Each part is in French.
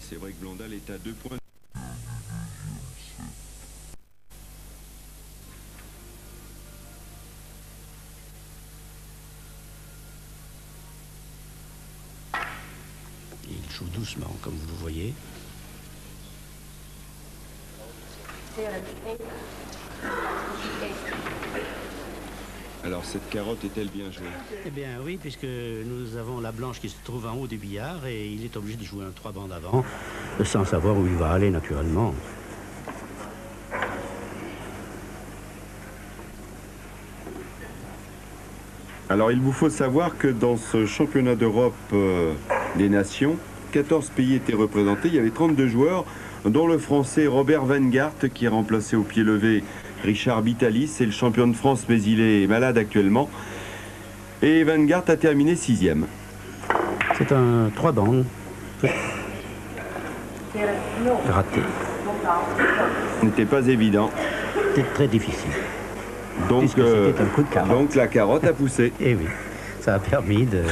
Oui, c'est vrai que Blondal est à 2 points. Il joue doucement, comme vous le voyez. Alors cette carotte est-elle bien jouée? Eh bien oui, puisque nous avons la blanche qui se trouve en haut du billard et il est obligé de jouer un 3 bandes avant, sans savoir où il va aller naturellement. Alors il vous faut savoir que dans ce championnat d'Europe des nations, 14 pays étaient représentés, il y avait 32 joueurs, dont le français Robert Vengart qui est remplacé au pied levé Richard Bitalis, c'est le champion de France mais il est malade actuellement. Et Vengart a terminé 6e. C'est un 3 bandes. Raté. Ce n'était pas évident. C'était très difficile. Donc, c'était un coup de carotte. Donc la carotte a poussé. Eh oui, ça a permis de...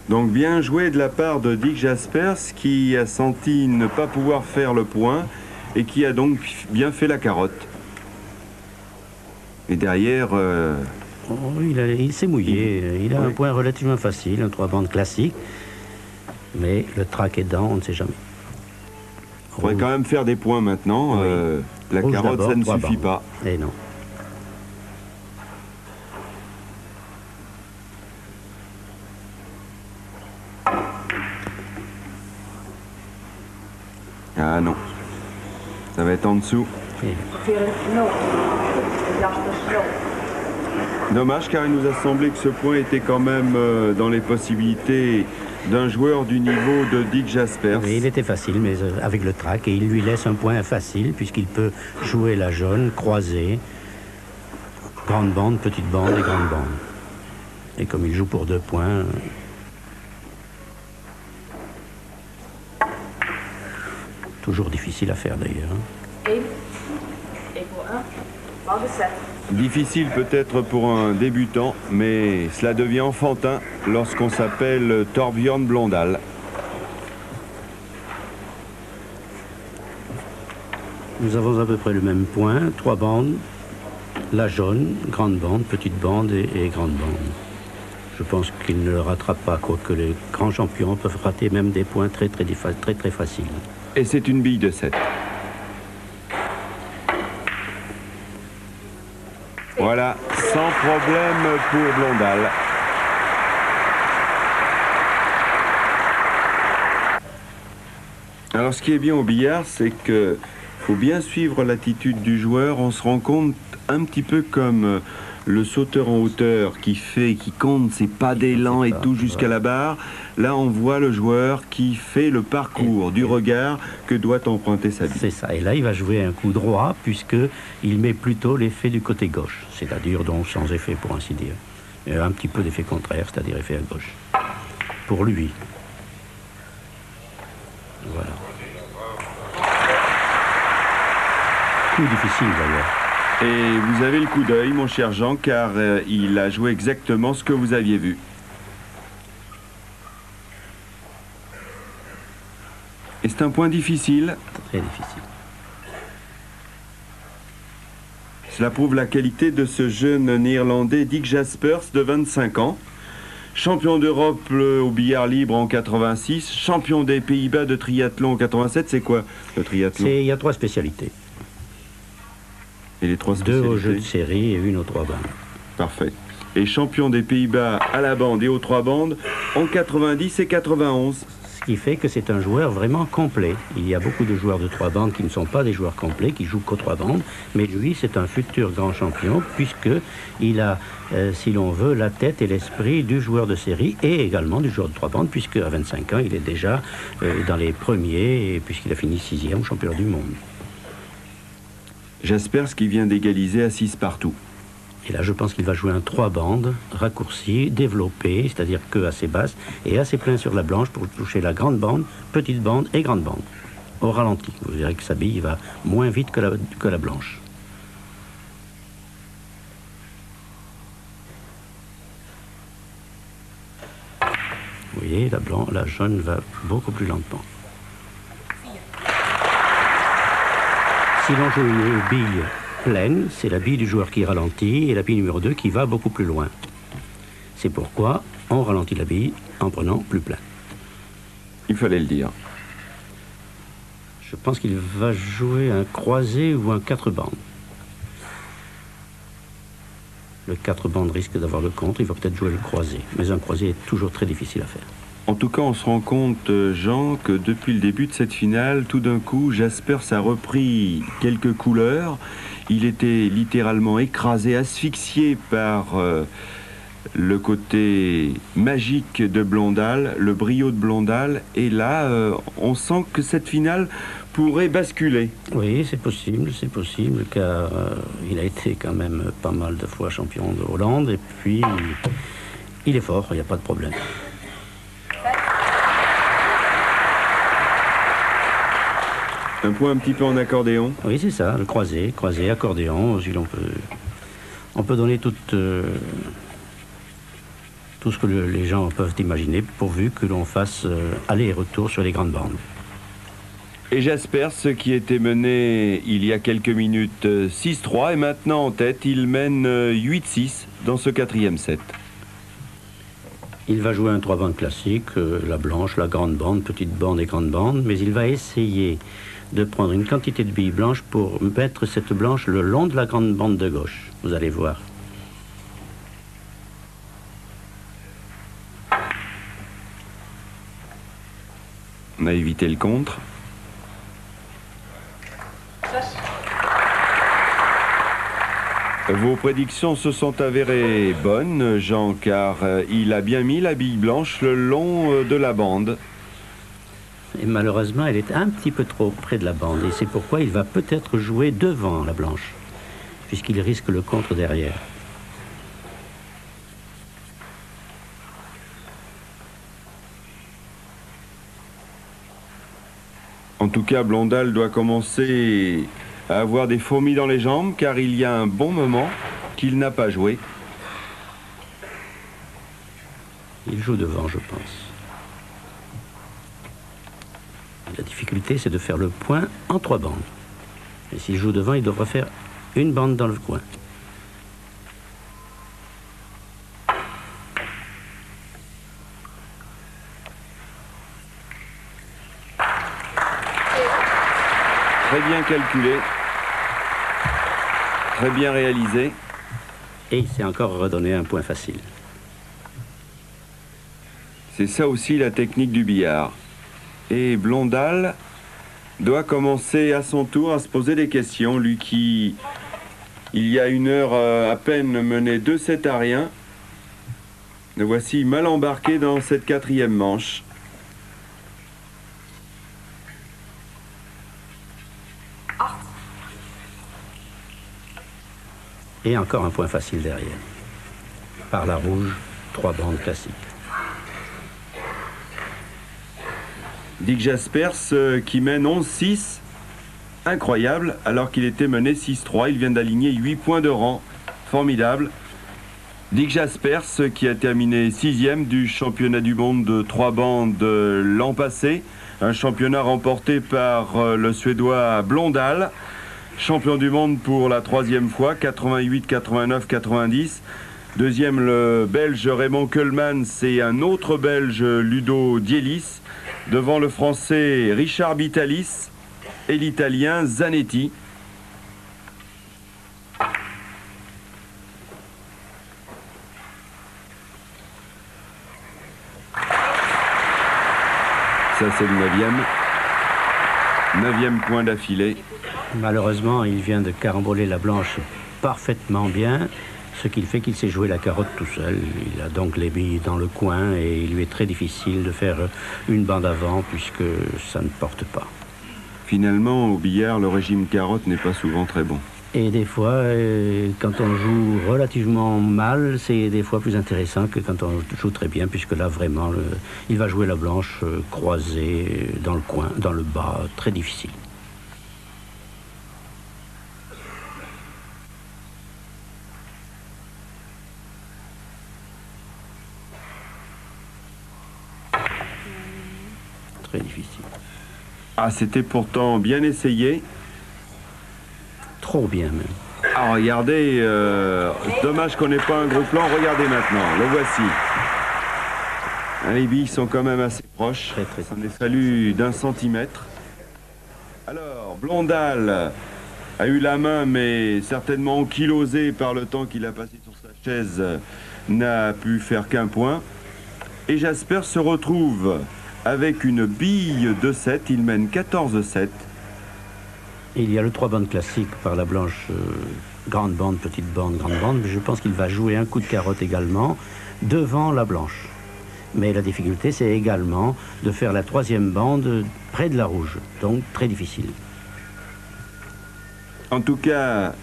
Donc bien joué de la part de Dick Jaspers qui a senti ne pas pouvoir faire le point et qui a donc bien fait la carotte. Et derrière... Oh, il s'est mouillé. Il a un point relativement facile, un 3 bandes classique. Mais le track aidant, on ne sait jamais. Il faudrait quand même faire des points maintenant. Oui. La Rouge carotte, ça ne suffit bandes. pas. Et non. Ah non. Ça va être en dessous. Et... Dommage car il nous a semblé que ce point était quand même dans les possibilités d'un joueur du niveau de Dick Jaspers. Oui, il était facile, mais avec le track, et il lui laisse un point facile, puisqu'il peut jouer la jaune, croiser, grande bande, petite bande et grande bande. Et comme il joue pour 2 points... Toujours difficile à faire d'ailleurs. Et pour 1, bande 7. Difficile peut-être pour un débutant, mais cela devient enfantin lorsqu'on s'appelle Torbjörn Blondal. Nous avons à peu près le même point, 3 bandes, la jaune, grande bande, petite bande et grande bande. Je pense qu'il ne le rattrape pas, quoique les grands champions peuvent rater même des points très faciles. Et c'est une bille de 7. Voilà, sans problème pour Blondal. Alors ce qui est bien au billard, c'est que faut bien suivre l'attitude du joueur. On se rend compte un petit peu comme le sauteur en hauteur qui compte ses pas d'élan et tout jusqu'à la barre. Là, on voit le joueur qui fait le parcours du regard que doit emprunter sa bille. C'est ça. Et là, il va jouer un coup droit puisqu'il met plutôt l'effet du côté gauche, c'est-à-dire donc sans effet pour ainsi dire. Et un petit peu d'effet contraire, c'est-à-dire effet à gauche. Pour lui. Voilà. Coup difficile d'ailleurs. Et vous avez le coup d'œil, mon cher Jean, car il a joué exactement ce que vous aviez vu. Et c'est un point difficile. Très difficile. Cela prouve la qualité de ce jeune néerlandais Dick Jaspers de 25 ans. Champion d'Europe au billard libre en 86, champion des Pays-Bas de triathlon en 87. C'est quoi le triathlon? Il y a 3 spécialités. Et les 3 2 spécialités? au jeu de série et 1 aux 3 bandes. Parfait. Et champion des Pays-Bas à la bande et aux 3 bandes en 90 et 91. Ce qui fait que c'est un joueur vraiment complet. Il y a beaucoup de joueurs de 3 bandes qui ne sont pas des joueurs complets, qui jouent qu'aux 3 bandes, mais lui, c'est un futur grand champion, puisqu'il a, si l'on veut, la tête et l'esprit du joueur de série, et également du joueur de 3 bandes, puisque à 25 ans, il est déjà dans les premiers, et puisqu'il a fini 6e champion du monde. Jaspers qui vient d'égaliser à 6 partout. Et là, je pense qu'il va jouer un 3 bandes, raccourci, développé, c'est-à-dire que assez basse, et assez plein sur la blanche pour toucher la grande bande, petite bande et grande bande. Au ralenti, vous verrez que sa bille va moins vite que la blanche. Vous voyez, la jaune va beaucoup plus lentement. Si l'on joue une bille pleine, c'est la bille du joueur qui ralentit et la bille numéro 2 qui va beaucoup plus loin. C'est pourquoi on ralentit la bille en prenant plus plein. Il fallait le dire. Je pense qu'il va jouer un croisé ou un 4 bandes. Le 4 bandes risque d'avoir le contre, il va peut-être jouer le croisé. Mais un croisé est toujours très difficile à faire. En tout cas, on se rend compte, Jean, que depuis le début de cette finale, tout d'un coup, Jaspers a repris quelques couleurs. Il était littéralement écrasé, asphyxié par le côté magique de Blondal, le brio de Blondal. Et là, on sent que cette finale pourrait basculer. Oui, c'est possible, car il a été quand même pas mal de fois champion de Hollande. Et puis, il est fort, il n'y a pas de problème. Un point un petit peu en accordéon. Oui, c'est ça, le croisé, accordéon. Si on peut donner tout ce que les gens peuvent imaginer, pourvu que l'on fasse aller et retour sur les grandes bandes. Et Jaspers, qui était mené il y a quelques minutes 6-3, est maintenant en tête. Il mène 8-6 dans ce 4e set. Il va jouer un 3 bandes classique, la blanche, la grande bande, petite bande et grande bande, mais il va essayer de prendre une quantité de billes blanches pour mettre cette blanche le long de la grande bande de gauche. Vous allez voir. On a évité le contre. Vos prédictions se sont avérées bonnes, Jean, car il a bien mis la bille blanche le long de la bande. Et malheureusement, elle est un petit peu trop près de la bande. Et c'est pourquoi il va peut-être jouer devant la blanche, puisqu'il risque le contre derrière. En tout cas, Blondal doit commencer à avoir des fourmis dans les jambes, car il y a un bon moment qu'il n'a pas joué. Il joue devant, je pense. La difficulté, c'est de faire le point en 3 bandes. Et s'il joue devant, il devra faire une bande dans le coin. Très bien calculé, très bien réalisé. Et il s'est encore redonné un point facile. C'est ça aussi la technique du billard. Et Blondal doit commencer à son tour à se poser des questions. Lui qui, il y a une heure à peine, menait 2-7 à rien. Le voici mal embarqué dans cette 4e manche. Et encore un point facile derrière. Par la rouge, 3 bandes classiques. Dick Jaspers qui mène 11-6. Incroyable, alors qu'il était mené 6-3. Il vient d'aligner 8 points de rang. Formidable. Dick Jaspers qui a terminé 6e du championnat du monde de 3 bandes l'an passé. Un championnat remporté par le Suédois Blondal. Champion du monde pour la 3e fois, 88, 89, 90. Deuxième, le Belge Raymond Keulemans et un autre Belge, Ludo Dielis. Devant le Français Richard Bitalis et l'Italien Zanetti. Ça, c'est le 9e point d'affilée. Malheureusement, il vient de caramboler la blanche parfaitement bien, ce qui fait qu'il s'est joué la carotte tout seul. Il a donc les billes dans le coin et il lui est très difficile de faire une bande avant puisque ça ne porte pas. Finalement, au billard, le régime carotte n'est pas souvent très bon. Et des fois, quand on joue relativement mal, c'est des fois plus intéressant que quand on joue très bien, puisque là, vraiment, il va jouer la blanche croisée dans le coin, dans le bas, très difficile. très difficile. Ah, c'était pourtant bien essayé. Trop bien même. Ah, regardez, dommage qu'on n'ait pas un gros plan. Regardez maintenant, le voici. Ah, les billes sont quand même assez proches. Très, très. Ça en est fallu d'un centimètre. Alors, Blondal a eu la main, mais certainement ankylosé par le temps qu'il a passé sur sa chaise, n'a pu faire qu'un point. Et Jasper se retrouve avec une bille de 7. Il mène 14-7. Il y a le 3 bandes classique par la blanche, grande bande, petite bande, grande bande. Mais je pense qu'il va jouer un coup de carotte également devant la blanche. Mais la difficulté, c'est également de faire la 3e bande près de la rouge. Donc très difficile. En tout cas,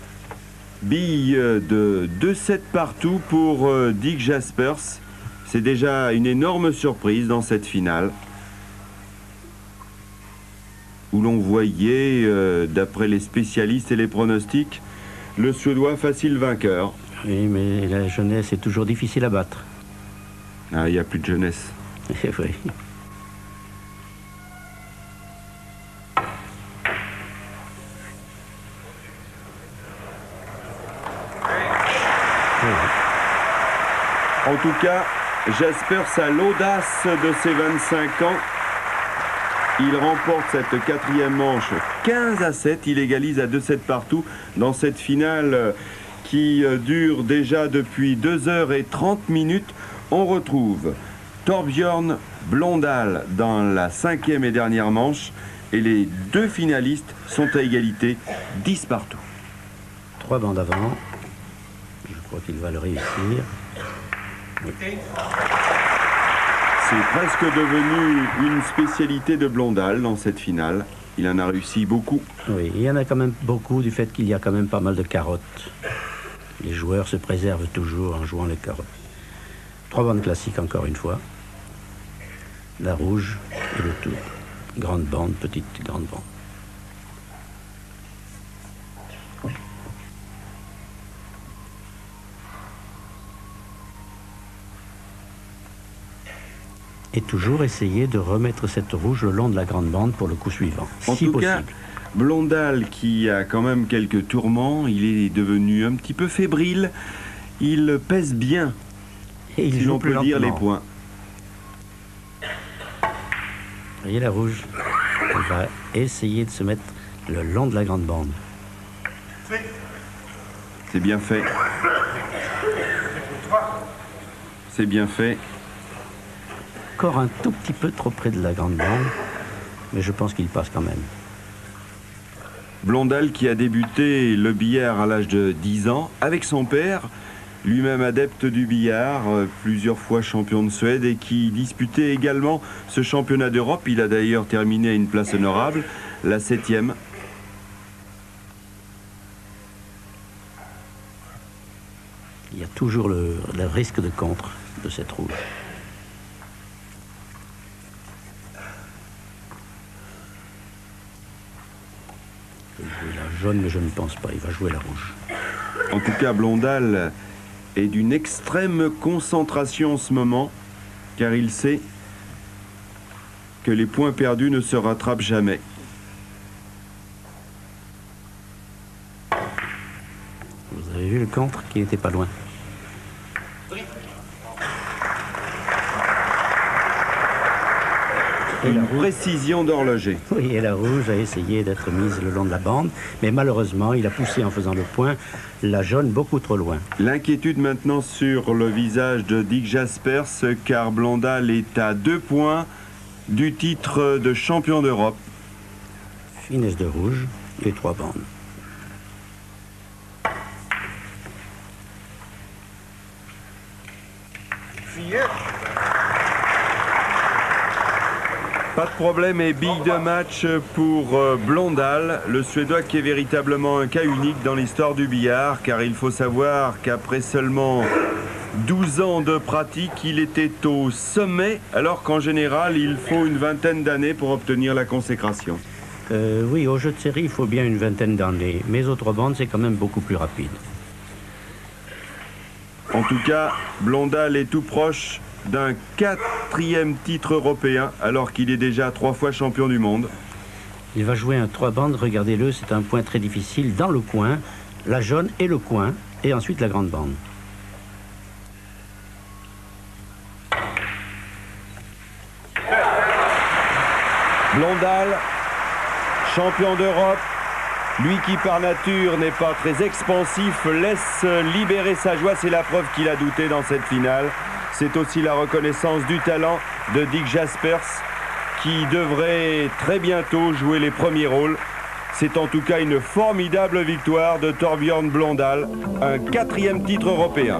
bille de 2-7 partout pour Dick Jaspers. C'est déjà une énorme surprise dans cette finale, où l'on voyait, d'après les spécialistes et les pronostics, le Suédois facile vainqueur. Oui, mais la jeunesse est toujours difficile à battre. Ah, il n'y a plus de jeunesse. C'est vrai. En tout cas, Jaspers a l'audace de ses 25 ans. Il remporte cette 4e manche 15-7. Il égalise à 2-7 partout dans cette finale qui dure déjà depuis 2h30. On retrouve Torbjörn Blondal dans la 5e et dernière manche. Et les deux finalistes sont à égalité, 10 partout. 3 bandes avant. Je crois qu'il va le réussir. Oui. C'est presque devenu une spécialité de Blondal dans cette finale. Il en a réussi beaucoup. Oui, il y en a quand même beaucoup du fait qu'il y a quand même pas mal de carottes. Les joueurs se préservent toujours en jouant les carottes. 3 bandes classiques encore une fois. La rouge et le tour. Grande bande, petite, grande bande. Et toujours essayer de remettre cette rouge le long de la grande bande pour le coup suivant, En si tout possible. cas, Blondal qui a quand même quelques tourments, il est devenu un petit peu fébrile. Il pèse bien, Et il si joue l'on plus peut dire, les lentement. points. Vous voyez la rouge, elle va essayer de se mettre le long de la grande bande. C'est bien fait. C'est bien fait. Encore un tout petit peu trop près de la grande bande, mais je pense qu'il passe quand même. Blondal qui a débuté le billard à l'âge de 10 ans avec son père, lui-même adepte du billard, plusieurs fois champion de Suède et qui disputait également ce championnat d'Europe. Il a d'ailleurs terminé à une place honorable, la 7e. Il y a toujours le risque de contre de cette rouge. Il va jouer la jaune, mais je ne pense pas. Il va jouer la rouge. En tout cas, Blondal est d'une extrême concentration en ce moment, car il sait que les points perdus ne se rattrapent jamais. Vous avez vu le contre qui n'était pas loin. Et la Une rouge, précision d'horloger. oui, et la rouge a essayé d'être mise le long de la bande, mais malheureusement, il a poussé en faisant le point la jaune beaucoup trop loin. L'inquiétude maintenant sur le visage de Dick Jaspers, car Blondal est à 2 points du titre de champion d'Europe. Finesse de rouge et 3 bandes. Pas de problème et bille de match pour Blondal, le Suédois qui est véritablement un cas unique dans l'histoire du billard, car il faut savoir qu'après seulement 12 ans de pratique, il était au sommet, alors qu'en général, il faut une vingtaine d'années pour obtenir la consécration. Oui, au jeu de série, il faut bien une vingtaine d'années, mais aux 3 bandes, c'est quand même beaucoup plus rapide. En tout cas, Blondal est tout proche d'un 4 4e titre européen alors qu'il est déjà 3 fois champion du monde. Il va jouer un 3 bandes, regardez-le, c'est un point très difficile, dans le coin, la jaune et le coin, et ensuite la grande bande. Blondal, champion d'Europe, lui qui par nature n'est pas très expansif, laisse libérer sa joie, c'est la preuve qu'il a douté dans cette finale. C'est aussi la reconnaissance du talent de Dick Jaspers, qui devrait très bientôt jouer les premiers rôles. C'est en tout cas une formidable victoire de Thorbjørn Blondal, un 4e titre européen.